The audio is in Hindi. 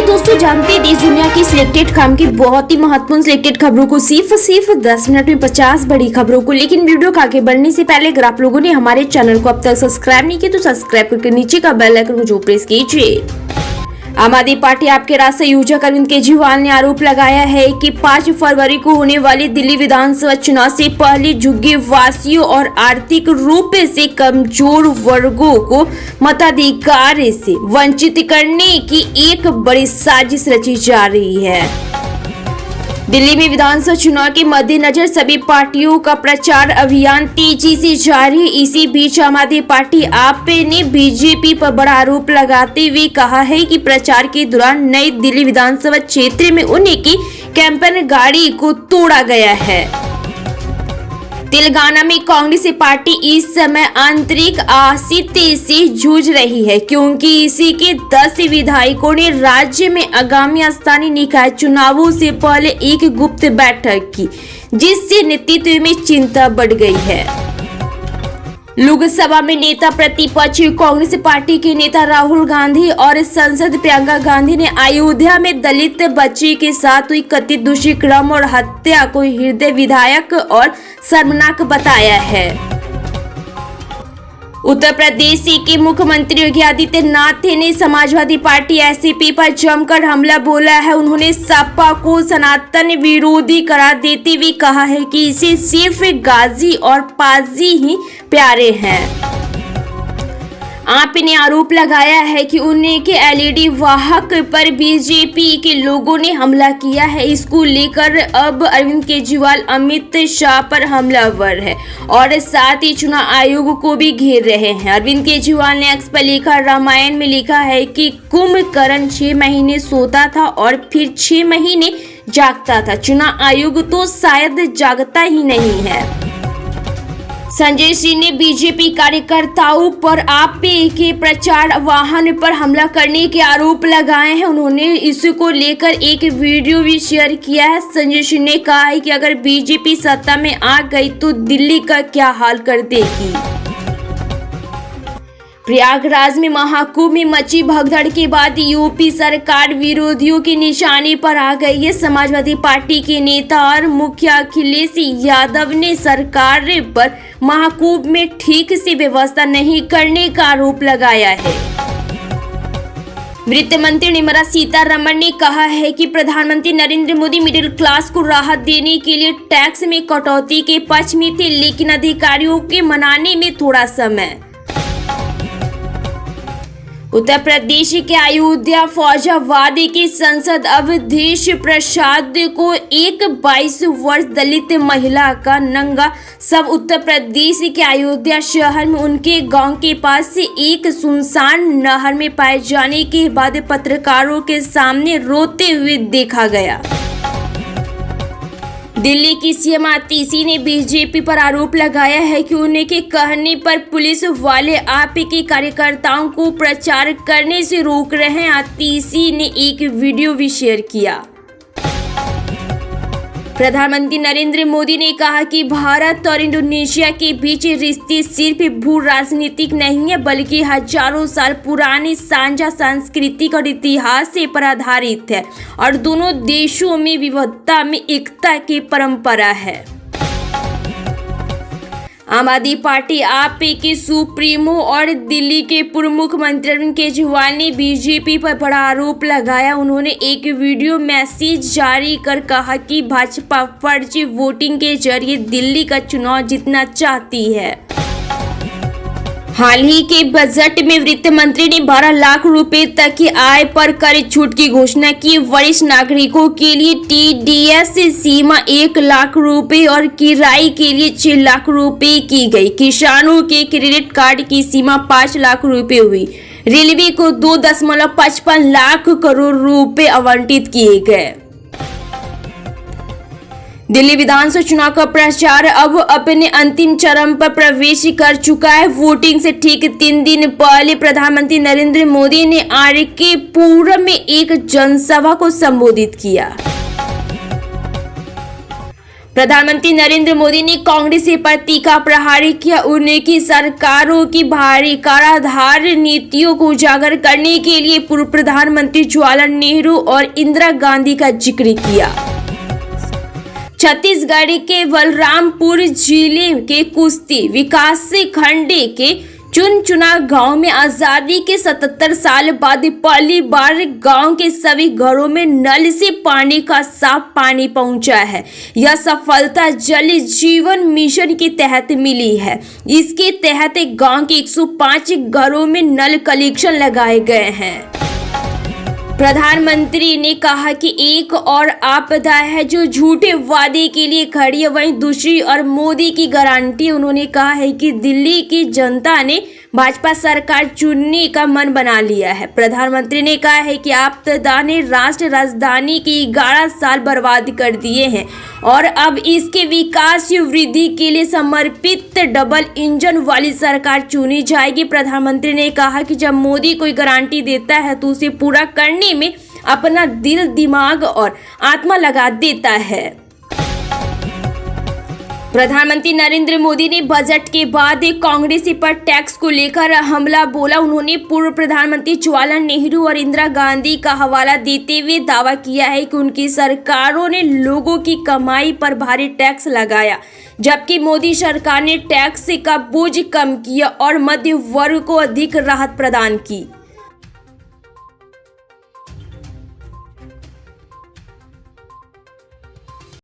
दोस्तों जानते हैं देश दुनिया की सिलेक्टेड काम की बहुत ही महत्वपूर्ण सिलेक्टेड खबरों को सिर्फ 10 मिनट में 50 बड़ी खबरों को। लेकिन वीडियो को आगे बढ़ने से पहले अगर आप लोगों ने हमारे चैनल को अब तक सब्सक्राइब नहीं किया तो सब्सक्राइब करके नीचे का बेल आइकन को जो प्रेस कीजिए। आम आदमी पार्टी आपके राष्ट्र संयोजक अरविंद केजरीवाल ने आरोप लगाया है कि 5 फरवरी को होने वाले दिल्ली विधानसभा चुनाव से पहले झुग्गी वासियों और आर्थिक रूप से कमजोर वर्गों को मताधिकार से वंचित करने की एक बड़ी साजिश रची जा रही है। दिल्ली में विधानसभा चुनाव के मद्देनजर सभी पार्टियों का प्रचार अभियान तेजी से जारी है। इसी बीच आम आदमी पार्टी आप ने बीजेपी पर बड़ा आरोप लगाते हुए कहा है कि प्रचार के दौरान नई दिल्ली विधानसभा क्षेत्र में उन्हीं की कैंपेन गाड़ी को तोड़ा गया है। तेलंगाना में कांग्रेस पार्टी इस समय आंतरिक अस्थिरता से जूझ रही है, क्योंकि इसी के 10 विधायकों ने राज्य में आगामी स्थानीय निकाय चुनावों से पहले एक गुप्त बैठक की, जिससे नेतृत्व में चिंता बढ़ गई है। लोकसभा में नेता प्रतिपक्ष कांग्रेस पार्टी के नेता राहुल गांधी और सांसद प्रियंका गांधी ने अयोध्या में दलित बच्ची के साथ हुई कथित दुष्कर्म और हत्या को हृदय विधायक और शर्मनाक बताया है। उत्तर प्रदेश के मुख्यमंत्री योगी आदित्यनाथ ने समाजवादी पार्टी एसपी पर जमकर हमला बोला है। उन्होंने सपा को सनातन विरोधी करार देते हुए कहा है कि इसे सिर्फ गाजी और पाजी ही प्यारे हैं। आपने आरोप लगाया है कि उनके एलईडी वाहक पर बीजेपी के लोगों ने हमला किया है। इसको लेकर अब अरविंद केजरीवाल अमित शाह पर हमलावर है और साथ ही चुनाव आयोग को भी घेर रहे हैं। अरविंद केजरीवाल ने एक्स पर लिखा, रामायण में लिखा है कि कुंभकर्ण 6 महीने सोता था और फिर 6 महीने जागता था। चुनाव आयोग तो शायद जागता ही नहीं है। संजय सिंह ने बीजेपी कार्यकर्ताओं पर आप के प्रचार वाहन पर हमला करने के आरोप लगाए हैं। उन्होंने इसको लेकर एक वीडियो भी शेयर किया है। संजय सिंह ने कहा है कि अगर बीजेपी सत्ता में आ गई तो दिल्ली का क्या हाल कर देगी। प्रयागराज में महाकुंभ में मची भगदड़ के बाद यूपी सरकार विरोधियों की निशाने पर आ गई है। समाजवादी पार्टी के नेता और मुखिया अखिलेश यादव ने सरकार पर महाकुंभ में ठीक से व्यवस्था नहीं करने का आरोप लगाया है। वित्त मंत्री निर्मला सीतारमण ने कहा है कि प्रधानमंत्री नरेंद्र मोदी मिडिल क्लास को राहत देने के लिए टैक्स में कटौती के पक्ष में थे, लेकिन अधिकारियों के मनाने में थोड़ा समय। उत्तर प्रदेश के अयोध्या फौजाबाद के सांसद अवधेश प्रसाद को एक 22 वर्ष दलित महिला का नंगा शव उत्तर प्रदेश के अयोध्या शहर में उनके गांव के पास से एक सुनसान नहर में पाए जाने के बाद पत्रकारों के सामने रोते हुए देखा गया। दिल्ली की सीएम आतिशी ने बीजेपी पर आरोप लगाया है कि उनके कहने पर पुलिस वाले आप के कार्यकर्ताओं को प्रचार करने से रोक रहे हैं। आतिशी ने एक वीडियो भी शेयर किया। प्रधानमंत्री नरेंद्र मोदी ने कहा कि भारत और इंडोनेशिया के बीच रिश्ते सिर्फ भू राजनीतिक नहीं है, बल्कि हजारों साल पुरानी साझा सांस्कृतिक और इतिहास से पर आधारित है और दोनों देशों में विविधता में एकता की परंपरा है। आम आदमी पार्टी आप के सुप्रीमो और दिल्ली के पूर्व मुख्यमंत्री अरविंद केजरीवाल ने बीजेपी पर बड़ा आरोप लगाया। उन्होंने एक वीडियो मैसेज जारी कर कहा कि भाजपा फर्जी वोटिंग के जरिए दिल्ली का चुनाव जीतना चाहती है। हाल ही के बजट में वित्त मंत्री ने 12 लाख रुपए तक की आय पर कर छूट की घोषणा की। वरिष्ठ नागरिकों के लिए टीडीएस सीमा 1 लाख रुपए और किराए के लिए 6 लाख रुपए की गई। किसानों के क्रेडिट कार्ड की सीमा 5 लाख रुपए हुई। रेलवे को 2.55 लाख करोड़ रुपए आवंटित किए गए। दिल्ली विधानसभा चुनाव का प्रचार अब अपने अंतिम चरण पर प्रवेश कर चुका है। वोटिंग से ठीक 3 दिन पहले प्रधानमंत्री नरेंद्र मोदी ने आर.के. पुरम में एक जनसभा को संबोधित किया। प्रधानमंत्री नरेंद्र मोदी ने कांग्रेस पर तीखा प्रहार किया। उनकी सरकारों की भारी कराधार नीतियों को उजागर करने के लिए पूर्व प्रधानमंत्री जवाहरलाल नेहरू और इंदिरा गांधी का जिक्र किया। छत्तीसगढ़ के बलरामपुर जिले के कुश्ती विकास खंड के चुनचुना गांव में आजादी के 77 साल बाद पहली बार गांव के सभी घरों में नल से पानी का साफ पानी पहुंचा है। यह सफलता जल जीवन मिशन के तहत मिली है। इसके तहत गांव के 105 घरों में नल कनेक्शन लगाए गए हैं। प्रधानमंत्री ने कहा कि एक और आपदा है जो झूठे वादे के लिए खड़ी है, वहीं दूसरी और मोदी की गारंटी। उन्होंने कहा है कि दिल्ली की जनता ने भाजपा सरकार चुनने का मन बना लिया है। प्रधानमंत्री ने कहा है कि आपदा ने राष्ट्र राजधानी के 11 साल बर्बाद कर दिए हैं और अब इसके विकास की वृद्धि के लिए समर्पित डबल इंजन वाली सरकार चुनी जाएगी। प्रधानमंत्री ने कहा कि जब मोदी कोई गारंटी देता है तो उसे पूरा करने में अपना दिल, दिमाग और आत्मा लगा देता है। प्रधानमंत्री नरेंद्र मोदी ने बजट के बाद कांग्रेस पर टैक्स को लेकर हमला बोला। उन्होंने पूर्व प्रधानमंत्री जवाहरलाल नेहरू और इंदिरा गांधी का हवाला देते हुए दावा किया है कि उनकी सरकारों ने लोगों की कमाई पर भारी टैक्स लगाया, जबकि मोदी सरकार ने टैक्स का बोझ कम किया और मध्य वर्ग को अधिक राहत प्रदान की।